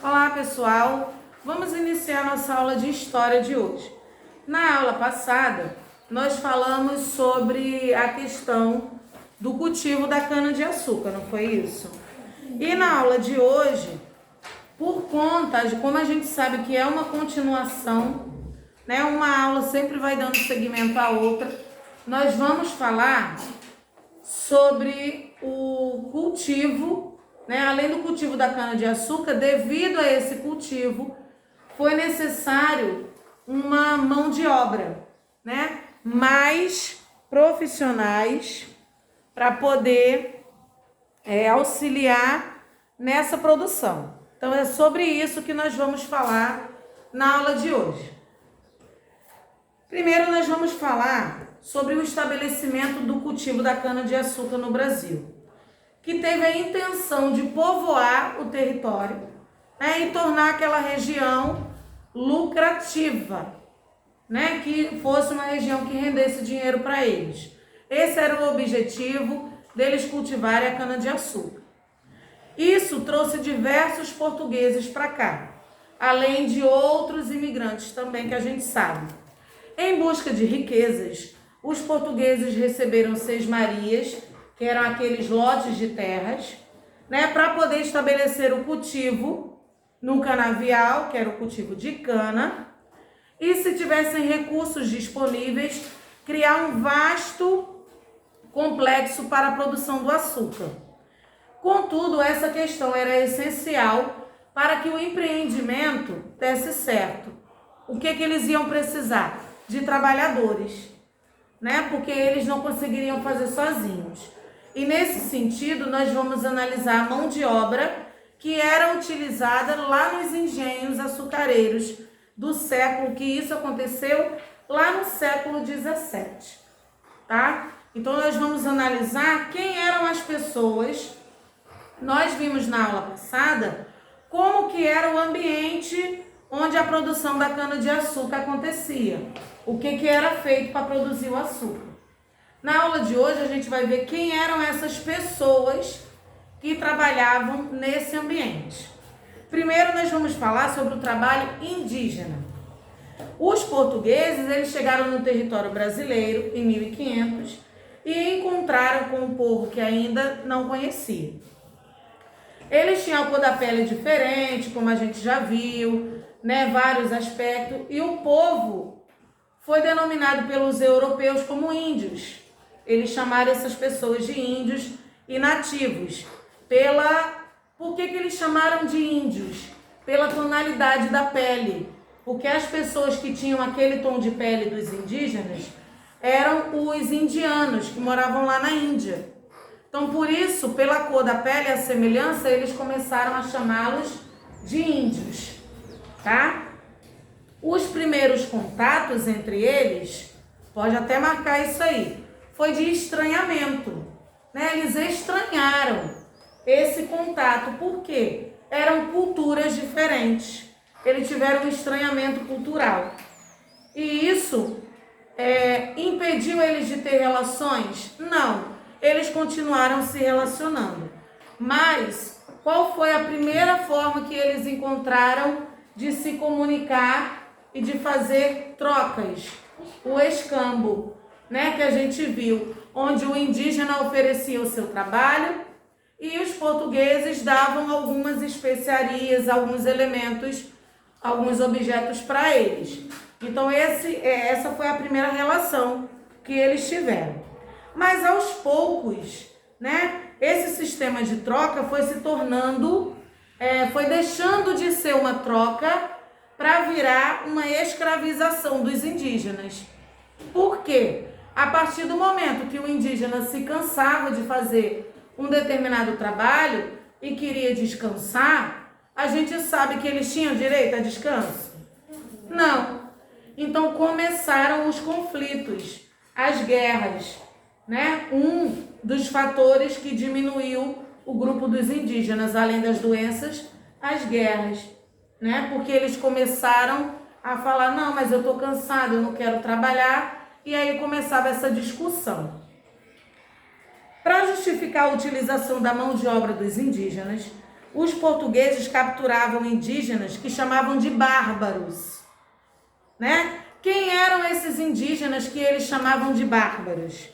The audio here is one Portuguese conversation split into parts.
Olá pessoal, vamos iniciar nossa aula de história de hoje. Na aula passada, nós falamos sobre a questão do cultivo da cana-de-açúcar, não foi isso? E na aula de hoje, por conta de como a gente sabe que é uma continuação, né, uma aula sempre vai dando seguimento à outra, nós vamos falar sobre o cultivo, né? Além do cultivo da cana-de-açúcar, devido a esse cultivo, foi necessário uma mão de obra, né? Mais profissionais para poder auxiliar nessa produção. Então é sobre isso que nós vamos falar na aula de hoje. Primeiro nós vamos falar sobre o estabelecimento do cultivo da cana-de-açúcar no Brasil, que teve a intenção de povoar o território, né, e tornar aquela região lucrativa, né, que fosse uma região que rendesse dinheiro para eles. Esse era o objetivo deles cultivarem a cana-de-açúcar. Isso trouxe diversos portugueses para cá, além de outros imigrantes também que a gente sabe. Em busca de riquezas, os portugueses receberam sesmarias, que eram aqueles lotes de terras, né, para poder estabelecer o cultivo no canavial, que era o cultivo de cana, e se tivessem recursos disponíveis, criar um vasto complexo para a produção do açúcar. Contudo, essa questão era essencial para que o empreendimento desse certo. O que eles iam precisar? De trabalhadores, né? Porque eles não conseguiriam fazer sozinhos. E nesse sentido, nós vamos analisar a mão de obra que era utilizada lá nos engenhos açucareiros do século, que isso aconteceu lá no século XVII, tá? Então, nós vamos analisar quem eram as pessoas. Nós vimos na aula passada como que era o ambiente onde a produção da cana-de-açúcar acontecia. O que era feito para produzir o açúcar. Na aula de hoje a gente vai ver quem eram essas pessoas que trabalhavam nesse ambiente. Primeiro nós vamos falar sobre o trabalho indígena. Os portugueses, eles chegaram no território brasileiro em 1500 e encontraram com um povo que ainda não conhecia. Eles tinham a cor da pele diferente, como a gente já viu, né, vários aspectos, e o povo foi denominado pelos europeus como índios. Eles chamaram essas pessoas de índios e nativos. Por que eles chamaram de índios? Pela tonalidade da pele. Porque as pessoas que tinham aquele tom de pele dos indígenas eram os indianos que moravam lá na Índia. Então, por isso, pela cor da pele e a semelhança, eles começaram a chamá-los de índios, tá? Os primeiros contatos entre eles, pode até marcar isso aí, foi de estranhamento, né? Eles estranharam esse contato, por quê? Eram culturas diferentes, eles tiveram um estranhamento cultural. E isso impediu eles de ter relações? Não, eles continuaram se relacionando. Mas qual foi a primeira forma que eles encontraram de se comunicar e de fazer trocas? O escambo, né, que a gente viu, onde o indígena oferecia o seu trabalho e os portugueses davam algumas especiarias, alguns elementos, alguns objetos para eles. Então essa foi a primeira relação que eles tiveram. Mas aos poucos, né, esse sistema de troca foi se tornando, foi deixando de ser uma troca para virar uma escravização dos indígenas. Por quê? A partir do momento que o indígena se cansava de fazer um determinado trabalho e queria descansar, a gente sabe que eles tinham direito a descanso? Não. Então começaram os conflitos, as guerras, né? Um dos fatores que diminuiu o grupo dos indígenas, além das doenças, as guerras, né? Porque eles começaram a falar, não, mas eu estou cansado, eu não quero trabalhar, e aí começava essa discussão. Para justificar a utilização da mão de obra dos indígenas, os portugueses capturavam indígenas que chamavam de bárbaros, né? Quem eram esses indígenas que eles chamavam de bárbaros?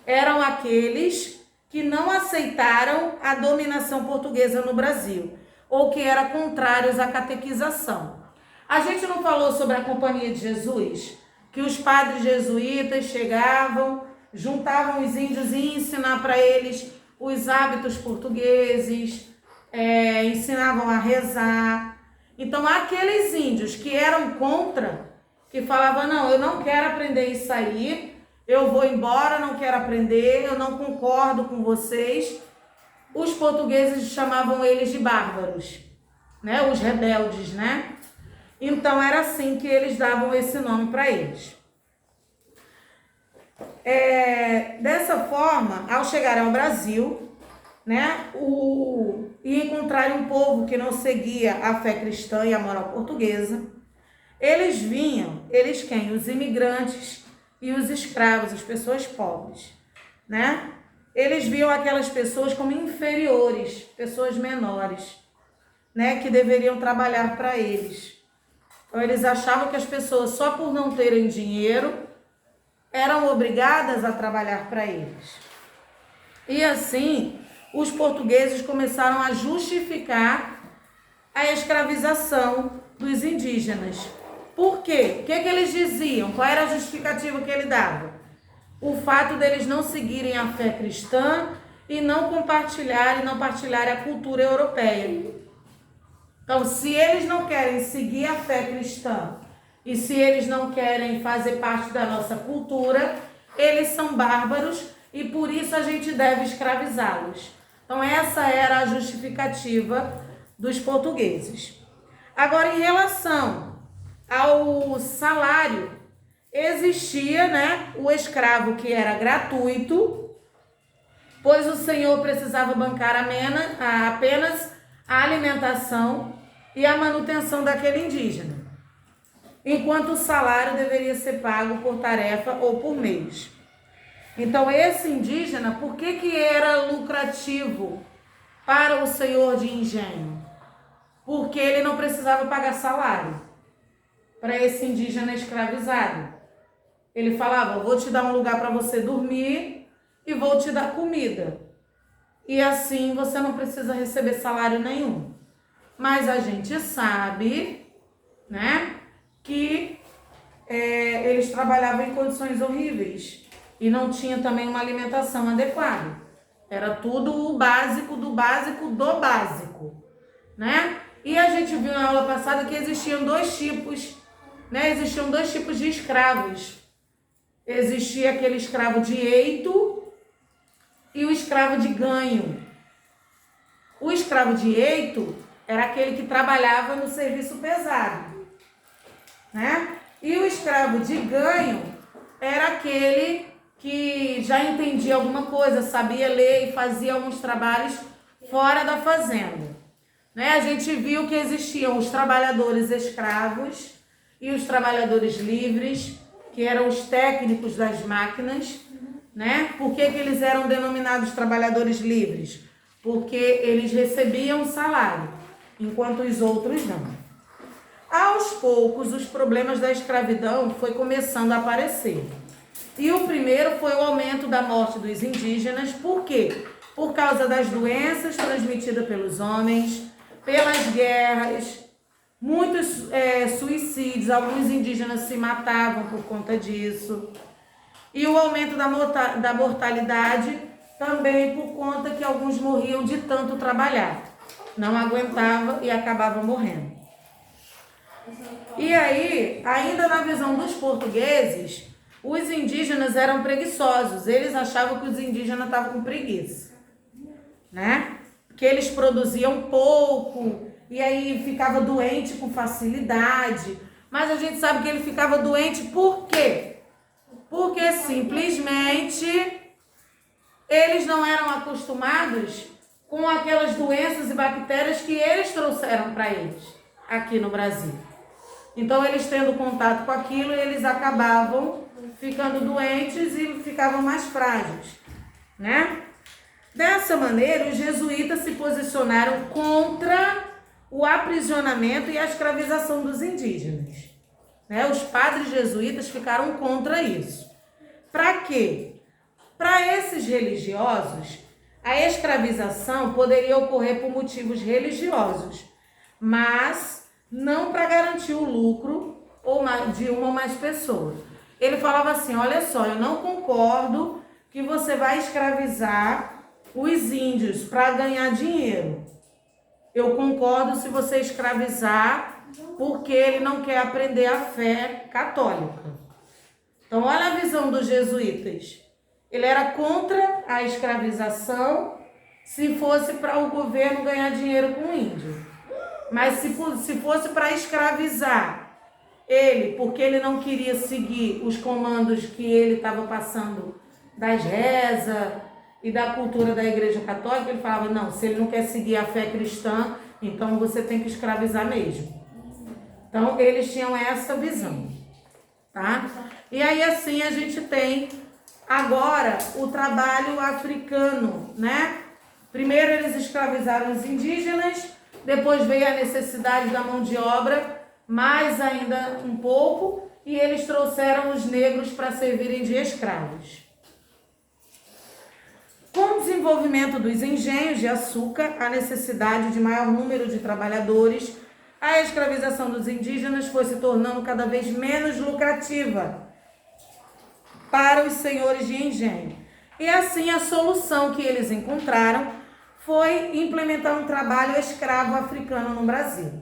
Eram aqueles que não aceitaram a dominação portuguesa no Brasil, ou que eram contrários à catequização. A gente não falou sobre a Companhia de Jesus? Que os padres jesuítas chegavam, juntavam os índios e ensinar para eles os hábitos portugueses, ensinavam a rezar. Então, aqueles índios que eram contra, que falavam, não, eu não quero aprender isso aí, eu vou embora, não quero aprender, eu não concordo com vocês, os portugueses chamavam eles de bárbaros, né? Os rebeldes, né? Então, era assim que eles davam esse nome para eles. Dessa forma, ao chegarem ao Brasil, né, e encontrarem um povo que não seguia a fé cristã e a moral portuguesa, eles quem? Os imigrantes e os escravos, as pessoas pobres, né? Eles viam aquelas pessoas como inferiores, pessoas menores, né, que deveriam trabalhar para eles. Então, eles achavam que as pessoas, só por não terem dinheiro, eram obrigadas a trabalhar para eles. E assim, os portugueses começaram a justificar a escravização dos indígenas. Por quê? O que eles diziam? Qual era a justificativa que ele dava? O fato deles não seguirem a fé cristã e não partilharem a cultura europeia. Então, se eles não querem seguir a fé cristã e se eles não querem fazer parte da nossa cultura, eles são bárbaros e por isso a gente deve escravizá-los. Então, essa era a justificativa dos portugueses. Agora, em relação ao salário, existia, né, o escravo que era gratuito, pois o senhor precisava bancar apenas a alimentação e a manutenção daquele indígena, enquanto o salário deveria ser pago por tarefa ou por mês. Então, esse indígena, por que era lucrativo para o senhor de engenho? Porque ele não precisava pagar salário para esse indígena escravizado. Ele falava, vou te dar um lugar para você dormir e vou te dar comida. E assim você não precisa receber salário nenhum. Mas a gente sabe, né, que eles trabalhavam em condições horríveis e não tinha também uma alimentação adequada. Era tudo o básico do básico do básico, né? E a gente viu na aula passada que existiam dois tipos, né? Existiam dois tipos de escravos. Existia aquele escravo de eito e o escravo de ganho. O escravo de eito era aquele que trabalhava no serviço pesado, né? E o escravo de ganho era aquele que já entendia alguma coisa, sabia ler e fazia alguns trabalhos fora da fazenda, né? A gente viu que existiam os trabalhadores escravos e os trabalhadores livres, que eram os técnicos das máquinas, né? Por que eles eram denominados trabalhadores livres? Porque eles recebiam salário, enquanto os outros não. Aos poucos, os problemas da escravidão foi começando a aparecer. E o primeiro foi o aumento da morte dos indígenas. Por quê? Por causa das doenças transmitidas pelos homens, pelas guerras, muitos suicídios, alguns indígenas se matavam por conta disso. E o aumento da mortalidade também por conta que alguns morriam de tanto trabalhar. Não aguentava e acabava morrendo. E aí, ainda na visão dos portugueses, os indígenas eram preguiçosos. Eles achavam que os indígenas estavam com preguiça, né? Que eles produziam pouco e aí ficava doente com facilidade. Mas a gente sabe que ele ficava doente por quê? Porque simplesmente eles não eram acostumados com aquelas doenças e bactérias que eles trouxeram para eles aqui no Brasil. Então, eles tendo contato com aquilo, eles acabavam ficando doentes e ficavam mais frágeis, né? Dessa maneira, os jesuítas se posicionaram contra o aprisionamento e a escravização dos indígenas. Os padres jesuítas ficaram contra isso. Para quê? Para esses religiosos, a escravização poderia ocorrer por motivos religiosos, mas não para garantir o lucro de uma ou mais pessoas. Ele falava assim, olha só, eu não concordo que você vai escravizar os índios para ganhar dinheiro. Eu concordo se você escravizar porque ele não quer aprender a fé católica. Então, olha a visão dos jesuítas. Ele era contra a escravização se fosse para o governo ganhar dinheiro com o índio. Mas se fosse para escravizar ele, porque ele não queria seguir os comandos que ele estava passando das rezas e da cultura da Igreja Católica, ele falava, não, se ele não quer seguir a fé cristã, então você tem que escravizar mesmo. Então, eles tinham essa visão, tá? E aí, assim, a gente tem agora o trabalho africano, né? Primeiro eles escravizaram os indígenas, depois veio a necessidade da mão de obra, mais ainda um pouco, e eles trouxeram os negros para servirem de escravos. Com o desenvolvimento dos engenhos de açúcar, a necessidade de maior número de trabalhadores, a escravização dos indígenas foi se tornando cada vez menos lucrativa para os senhores de engenho. E assim a solução que eles encontraram foi implementar um trabalho escravo africano no Brasil.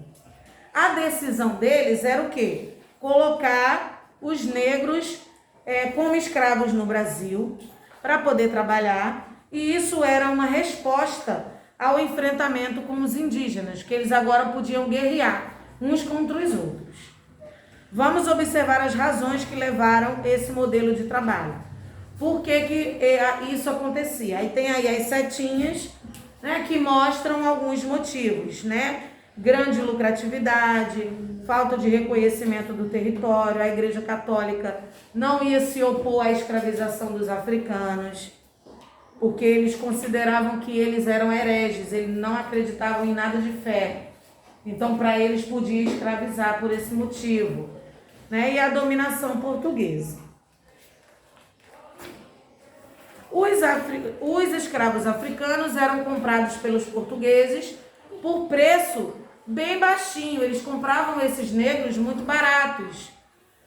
A decisão deles era o quê? Colocar os negros como escravos no Brasil para poder trabalhar, e isso era uma resposta ao enfrentamento com os indígenas, que eles agora podiam guerrear uns contra os outros. Vamos observar as razões que levaram esse modelo de trabalho. Por que isso acontecia? Aí tem aí as setinhas, né, que mostram alguns motivos, né? Grande lucratividade, falta de reconhecimento do território, a Igreja Católica não ia se opor à escravização dos africanos, porque eles consideravam que eles eram hereges, eles não acreditavam em nada de fé. Então, para eles, podia escravizar por esse motivo, né? E a dominação portuguesa. Os escravos africanos eram comprados pelos portugueses por preço bem baixinho. Eles compravam esses negros muito baratos,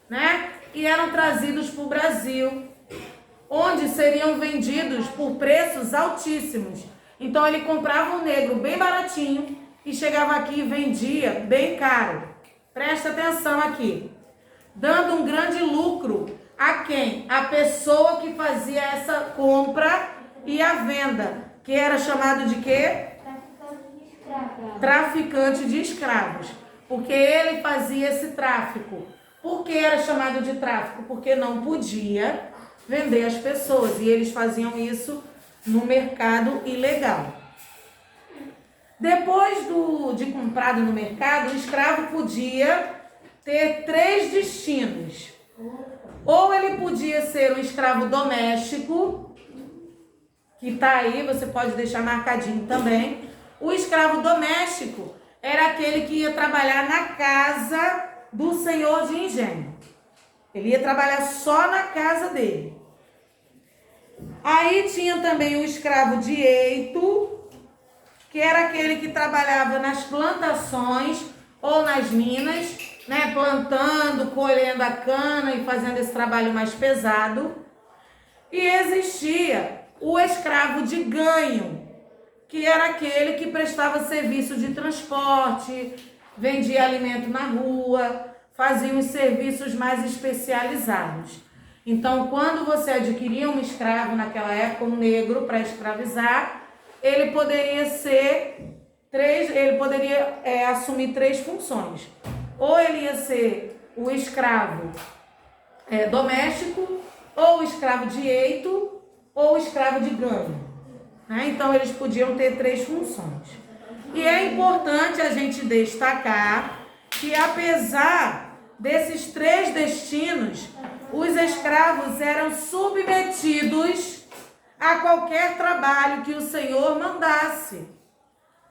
né? E eram trazidos para o Brasil, onde seriam vendidos por preços altíssimos. Então, ele comprava um negro bem baratinho e chegava aqui e vendia bem caro. Presta atenção aqui. Dando um grande lucro a quem? A pessoa que fazia essa compra e a venda, que era chamado de quê? Traficante de escravos. Porque ele fazia esse tráfico. Por que era chamado de tráfico? Porque não podia vender as pessoas, e eles faziam isso no mercado ilegal. Depois de comprado no mercado, o escravo podia ter 3 destinos. Ou ele podia ser um escravo doméstico, que está aí, você pode deixar marcadinho também. O escravo doméstico era aquele que ia trabalhar na casa do senhor de engenho. Ele ia trabalhar só na casa dele. Aí tinha também o escravo de eito, que era aquele que trabalhava nas plantações ou nas minas, né, plantando, colhendo a cana e fazendo esse trabalho mais pesado. E existia o escravo de ganho, que era aquele que prestava serviço de transporte, vendia alimento na rua, fazia os serviços mais especializados. Então, quando você adquiria um escravo naquela época, um negro, para escravizar, ele poderia assumir 3 funções. Ou ele ia ser o escravo doméstico, ou o escravo de eito, ou o escravo de ganho. Né? Então, eles podiam ter 3 funções. E é importante a gente destacar que, apesar desses 3 destinos, os escravos eram submetidos a qualquer trabalho que o Senhor mandasse,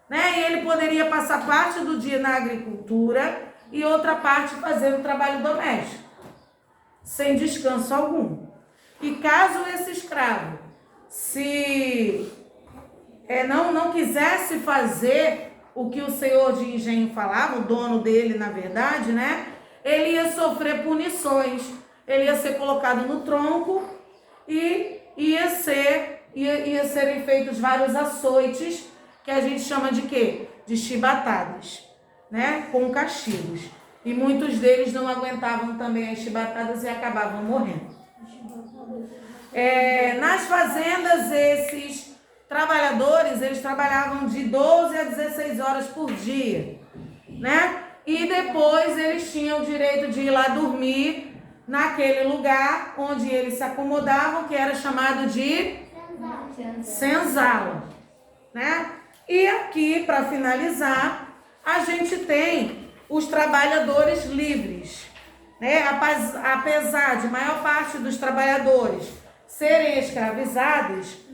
né? E ele poderia passar parte do dia na agricultura e outra parte fazendo trabalho doméstico, sem descanso algum. E caso esse escravo não quisesse fazer o que o senhor de engenho falava, o dono dele, na verdade, né? Ele ia sofrer punições, ele ia ser colocado no tronco e ia serem feitos vários açoites, que a gente chama de quê? De chibatadas, né? Com castigos. E muitos deles não aguentavam também as chibatadas e acabavam morrendo. Nas fazendas, esses trabalhadores, eles trabalhavam de 12 a 16 horas por dia, né? E depois eles tinham o direito de ir lá dormir naquele lugar onde eles se acomodavam, que era chamado de senzala, né? E aqui, para finalizar, a gente tem os trabalhadores livres, né? Apesar de maior parte dos trabalhadores serem escravizados,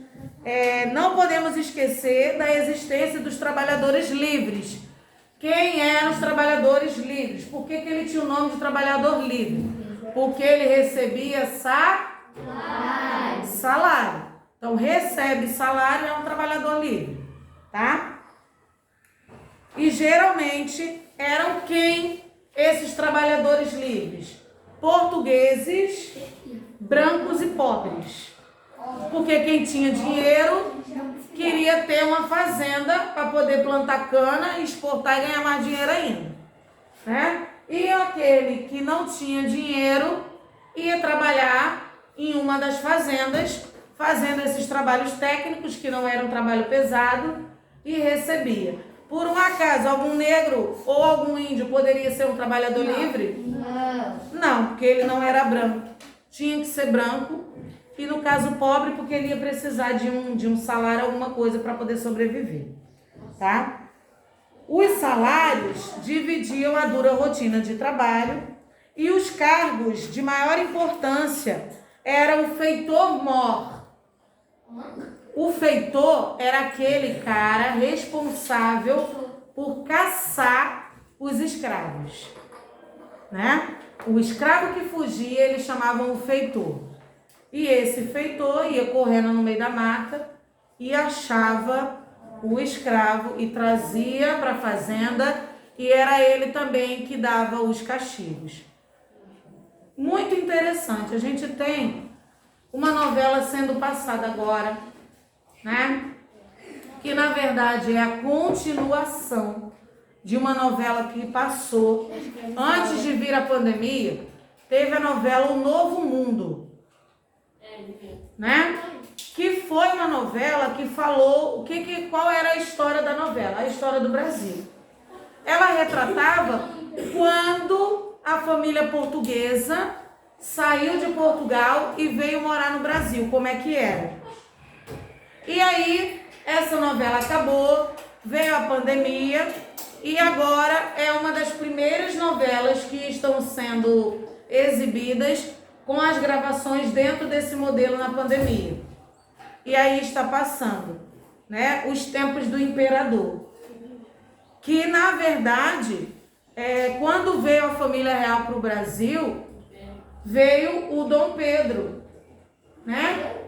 não podemos esquecer da existência dos trabalhadores livres. Quem eram os trabalhadores livres? Por que ele tinha o nome de trabalhador livre? Porque ele recebia salário. Então, recebe salário, é um trabalhador livre, tá? E geralmente eram quem esses trabalhadores livres? Portugueses, brancos e pobres. Porque quem tinha dinheiro queria ter uma fazenda para poder plantar cana, exportar e ganhar mais dinheiro ainda, né? E aquele que não tinha dinheiro ia trabalhar em uma das fazendas, fazendo esses trabalhos técnicos, que não era um trabalho pesado, e recebia. Por um acaso, algum negro ou algum índio poderia ser um trabalhador livre? Não, porque ele não era branco. Tinha que ser branco. E no caso pobre, porque ele ia precisar de um salário, alguma coisa para poder sobreviver, tá? Os salários dividiam a dura rotina de trabalho e os cargos de maior importância eram o feitor-mor. O feitor era aquele cara responsável por caçar os escravos, né? O escravo que fugia, eles chamavam o feitor. E esse feitor ia correndo no meio da mata e achava o escravo e trazia para a fazenda, e era ele também que dava os castigos. Muito interessante. A gente tem uma novela sendo passada agora, né? Que na verdade é a continuação de uma novela que passou antes de vir a pandemia. Teve a novela O Novo Mundo, né? Que foi uma novela que falou qual era a história da novela, a história do Brasil. Ela retratava quando a família portuguesa saiu de Portugal e veio morar no Brasil, como é que era. E aí, essa novela acabou, veio a pandemia e agora é uma das primeiras novelas que estão sendo exibidas com as gravações dentro desse modelo na pandemia. E aí está passando, né, os tempos do imperador. Que, na verdade, quando veio a família real para o Brasil, veio o Dom Pedro, né?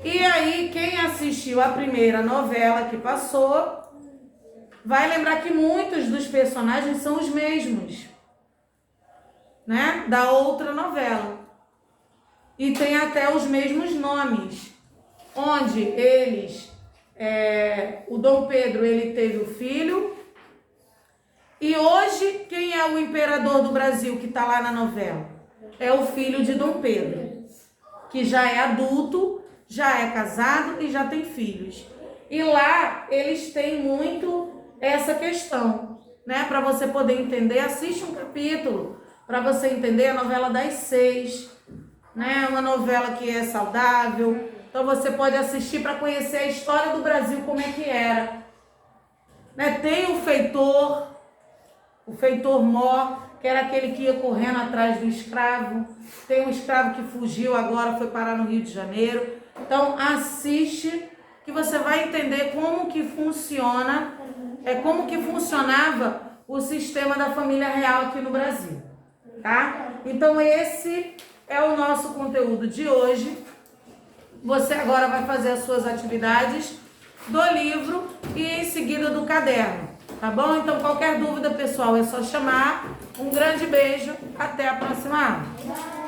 E aí, quem assistiu a primeira novela que passou, vai lembrar que muitos dos personagens são os mesmos, né, da outra novela. E tem até os mesmos nomes, onde o Dom Pedro, ele teve o filho, e hoje, quem é o imperador do Brasil que está lá na novela? É o filho de Dom Pedro, que já é adulto, já é casado e já tem filhos. E lá, eles têm muito essa questão, né? Para você poder entender, assiste um capítulo, para você entender a novela das 6, né? Uma novela que é saudável. Então você pode assistir para conhecer a história do Brasil, como é que era, né? Tem o feitor-mor, que era aquele que ia correndo atrás do escravo. Tem um escravo que fugiu agora, foi parar no Rio de Janeiro. Então, assiste que você vai entender como que funciona, como que funcionava o sistema da família real aqui no Brasil, tá? Então, esse é o nosso conteúdo de hoje. Você agora vai fazer as suas atividades do livro e em seguida do caderno, tá bom? Então, qualquer dúvida, pessoal, é só chamar. Um grande beijo, até a próxima aula.